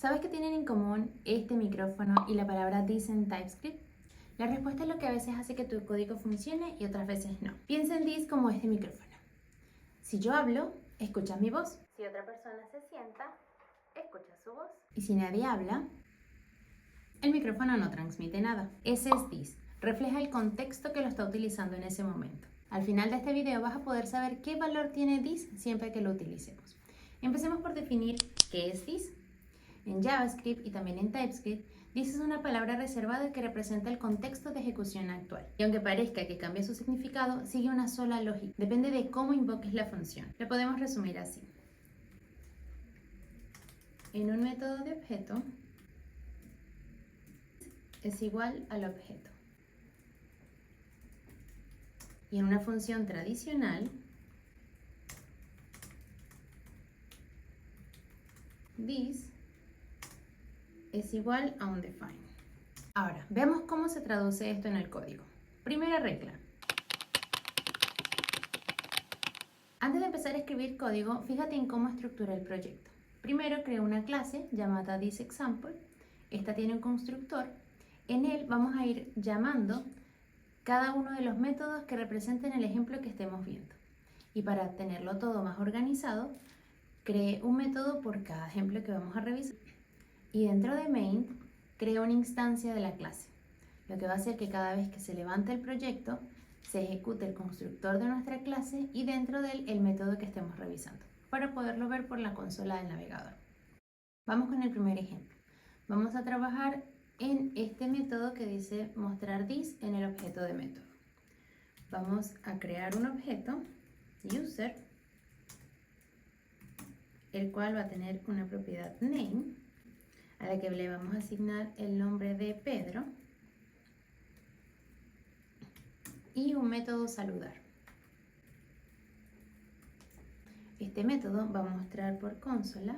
¿Sabes qué tienen en común este micrófono y la palabra this en TypeScript? La respuesta es lo que a veces hace que tu código funcione y otras veces no. Piensa en this como este micrófono. Si yo hablo, escuchas mi voz. Si otra persona se sienta, escuchas su voz. Y si nadie habla, el micrófono no transmite nada. Ese es this. Refleja el contexto que lo está utilizando en ese momento. Al final de este video vas a poder saber qué valor tiene this siempre que lo utilicemos. Empecemos por definir qué es this. En JavaScript y también en TypeScript, this es una palabra reservada que representa el contexto de ejecución actual. Y aunque parezca que cambia su significado, sigue una sola lógica. Depende de cómo invoques la función. Lo podemos resumir así. En un método de objeto es igual al objeto. Y en una función tradicional, this es igual a un define. Ahora, veamos cómo se traduce esto en el código. Primera regla. Antes de empezar a escribir código, fíjate en cómo estructura el proyecto. Primero creo una clase llamada thisExample. Esta tiene un constructor. En él vamos a ir llamando cada uno de los métodos que representen el ejemplo que estemos viendo. Y para tenerlo todo más organizado, creé un método por cada ejemplo que vamos a revisar. Y dentro de main, creo una instancia de la clase, lo que va a hacer que cada vez que se levante el proyecto, se ejecute el constructor de nuestra clase y dentro de él el método que estemos revisando, para poderlo ver por la consola del navegador. Vamos con el primer ejemplo. Vamos a trabajar en este método que dice mostrar this en el objeto de método. Vamos a crear un objeto, user, el cual va a tener una propiedad name, a la que le vamos a asignar el nombre de Pedro y un método saludar. Este método va a mostrar por consola,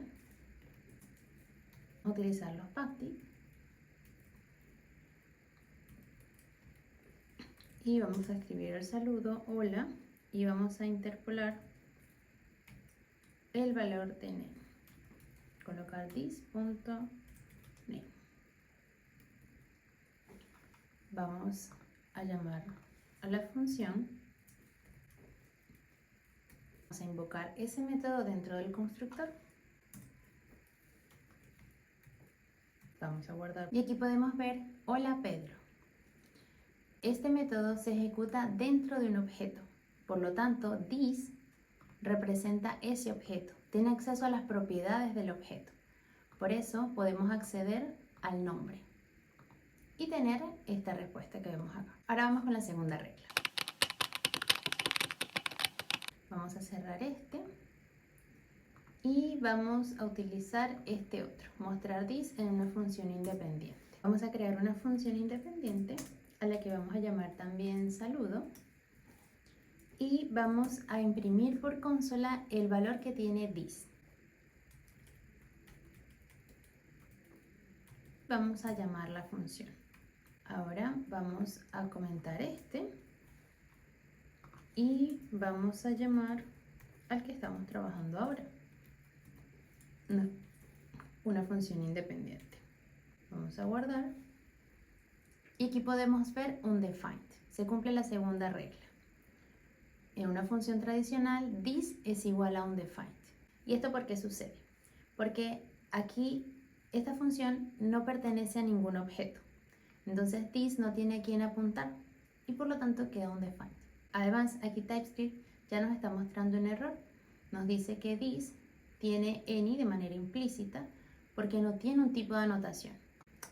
utilizar los backtick y vamos a escribir el saludo hola y vamos a interpolar el valor de name. Colocar this.name. Vamos a llamar a la función. Vamos a invocar ese método dentro del constructor. Vamos a guardar. Y aquí podemos ver hola Pedro. Este método se ejecuta dentro de un objeto. Por lo tanto, this representa ese objeto. Tiene acceso a las propiedades del objeto. Por eso podemos acceder al nombre y tener esta respuesta que vemos acá. Ahora vamos con la segunda regla. Vamos a cerrar este y vamos a utilizar este otro, mostrar this en una función independiente. Vamos a crear una función independiente a la que vamos a llamar también saludo y vamos a imprimir por consola el valor que tiene this. Vamos a llamar la función. Ahora vamos a comentar este y vamos a llamar al que estamos trabajando ahora, una función independiente. Vamos a guardar y aquí podemos ver un defined. Se cumple la segunda regla. En una función tradicional, this es igual a un defined. ¿Y esto por qué sucede? Porque aquí esta función no pertenece a ningún objeto. Entonces this no tiene a quién apuntar y por lo tanto queda un defined. Además, aquí TypeScript ya nos está mostrando un error. Nos dice que this tiene any de manera implícita porque no tiene un tipo de anotación.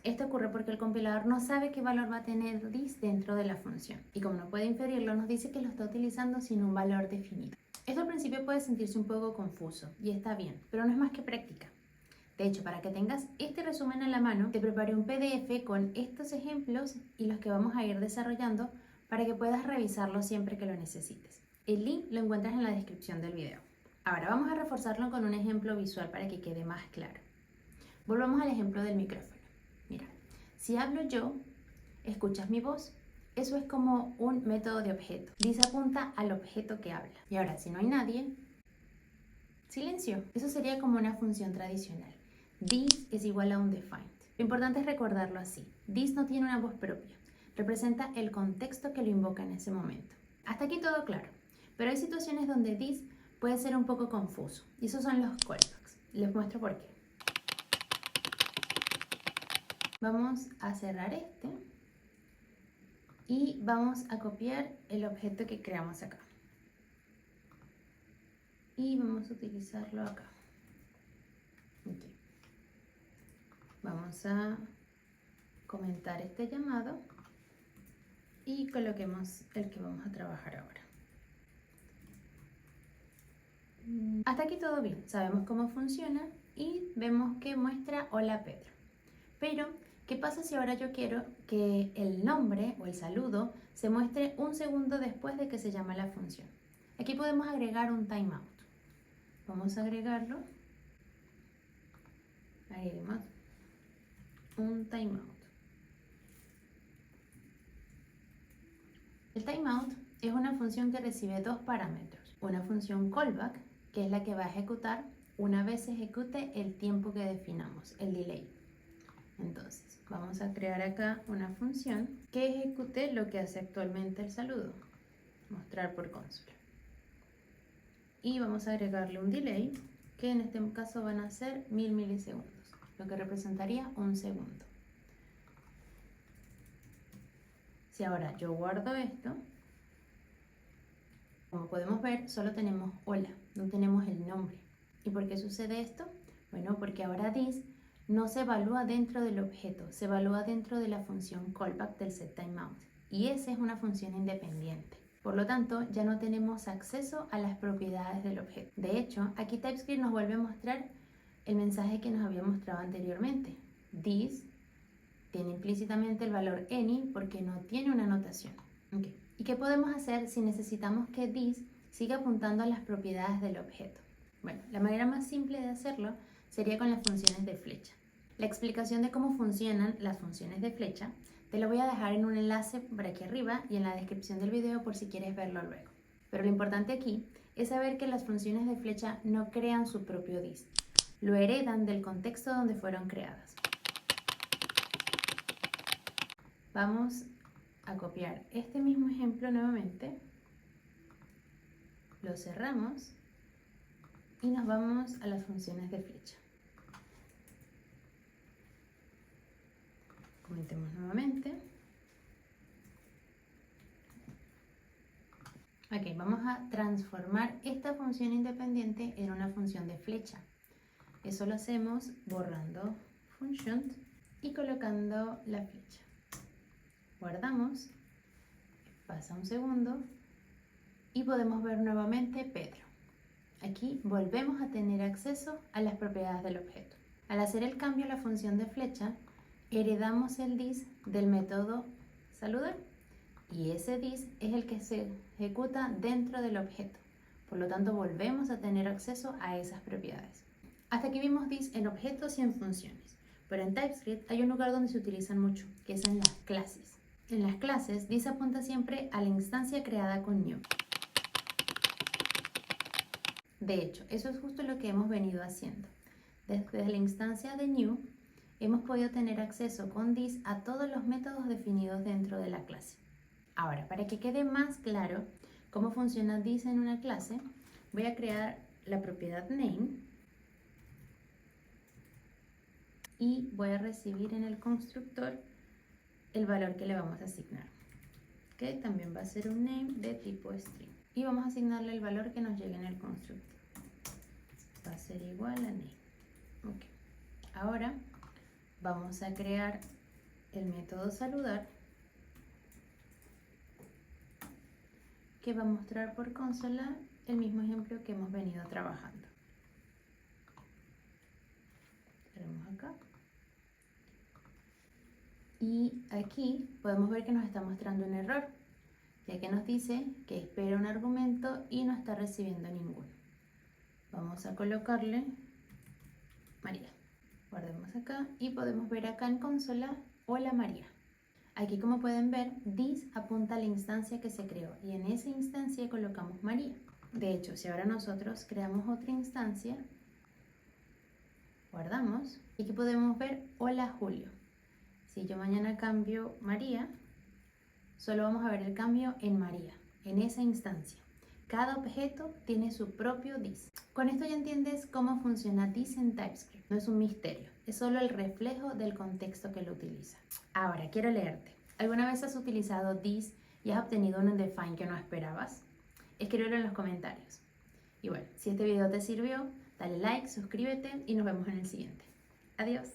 Esto ocurre porque el compilador no sabe qué valor va a tener this dentro de la función. Y como no puede inferirlo, nos dice que lo está utilizando sin un valor definido. Esto al principio puede sentirse un poco confuso y está bien, pero no es más que práctica. De hecho, para que tengas este resumen a la mano, te preparé un PDF con estos ejemplos y los que vamos a ir desarrollando para que puedas revisarlo siempre que lo necesites. El link lo encuentras en la descripción del video. Ahora vamos a reforzarlo con un ejemplo visual para que quede más claro. Volvamos al ejemplo del micrófono. Mira, si hablo yo, escuchas mi voz. Eso es como un método de objeto. This apunta al objeto que habla. Y ahora, si no hay nadie, silencio. Eso sería como una función tradicional. This es igual a undefined. Lo importante es recordarlo así. This no tiene una voz propia. Representa el contexto que lo invoca en ese momento. Hasta aquí todo claro. Pero hay situaciones donde this puede ser un poco confuso. Y esos son los callbacks. Les muestro por qué. Vamos a cerrar este. Y vamos a copiar el objeto que creamos acá. Y vamos a utilizarlo acá. Okay. Vamos a comentar este llamado y coloquemos el que vamos a trabajar ahora. Hasta aquí todo bien, sabemos cómo funciona y vemos que muestra hola Pedro. Pero, ¿qué pasa si ahora yo quiero que el nombre o el saludo se muestre un segundo después de que se llama la función? Aquí podemos agregar un timeout. Vamos a agregarlo. Agreguemos un timeout. El timeout es una función que recibe dos parámetros. Una función callback, que es la que va a ejecutar una vez se ejecute el tiempo que definamos, el delay. Entonces, vamos a crear acá una función que ejecute lo que hace actualmente el saludo. Mostrar por consola. Y vamos a agregarle un delay, que en este caso van a ser 1000 milisegundos, lo que representaría un segundo. Si ahora yo guardo esto, como podemos ver, solo tenemos hola, no tenemos el nombre. ¿Y por qué sucede esto? Bueno, porque ahora this no se evalúa dentro del objeto, se evalúa dentro de la función callback del setTimeout. Y esa es una función independiente. Por lo tanto, ya no tenemos acceso a las propiedades del objeto. De hecho, aquí TypeScript nos vuelve a mostrar el mensaje que nos había mostrado anteriormente. This tiene implícitamente el valor any porque no tiene una anotación. Okay. ¿Y qué podemos hacer si necesitamos que this siga apuntando a las propiedades del objeto? Bueno, la manera más simple de hacerlo sería con las funciones de flecha. La explicación de cómo funcionan las funciones de flecha te lo voy a dejar en un enlace por aquí arriba y en la descripción del video por si quieres verlo luego. Pero lo importante aquí es saber que las funciones de flecha no crean su propio this, lo heredan del contexto donde fueron creadas. Vamos a copiar este mismo ejemplo nuevamente, lo cerramos y nos vamos a las funciones de flecha. Comentemos nuevamente. Ok, vamos a transformar esta función independiente en una función de flecha. Eso lo hacemos borrando function y colocando la flecha. Guardamos, pasa un segundo y podemos ver nuevamente Pedro. Aquí volvemos a tener acceso a las propiedades del objeto. Al hacer el cambio a la función de flecha, heredamos el this del método saludar y ese this es el que se ejecuta dentro del objeto. Por lo tanto, volvemos a tener acceso a esas propiedades. Hasta aquí vimos this en objetos y en funciones, pero en TypeScript hay un lugar donde se utilizan mucho, que es en las clases. En las clases, this apunta siempre a la instancia creada con new. De hecho, eso es justo lo que hemos venido haciendo. Desde la instancia de new, hemos podido tener acceso con this a todos los métodos definidos dentro de la clase. Ahora, para que quede más claro cómo funciona this en una clase, voy a crear la propiedad name y voy a recibir en el constructor el valor que le vamos a asignar, que también va a ser un name de tipo string. Y vamos a asignarle el valor que nos llegue en el constructor. Va a ser igual a name. Okay. Ahora vamos a crear el método saludar, que va a mostrar por consola el mismo ejemplo que hemos venido trabajando. Tenemos acá. Y aquí podemos ver que nos está mostrando un error, ya que nos dice que espera un argumento y no está recibiendo ninguno. Vamos a colocarle María. Guardemos acá y podemos ver acá en consola, hola María. Aquí, como pueden ver, this apunta a la instancia que se creó y en esa instancia colocamos María. De hecho, si ahora nosotros creamos otra instancia, guardamos Aquí podemos ver hola Julio. Si yo mañana cambio María, solo vamos a ver el cambio en María, en esa instancia. Cada objeto tiene su propio this. Con esto ya entiendes cómo funciona this en TypeScript. No es un misterio, es solo el reflejo del contexto que lo utiliza. Ahora, quiero leerte. ¿Alguna vez has utilizado this y has obtenido un undefined que no esperabas? Escríbelo en los comentarios. Y bueno, si este video te sirvió, dale like, suscríbete y nos vemos en el siguiente. Adiós.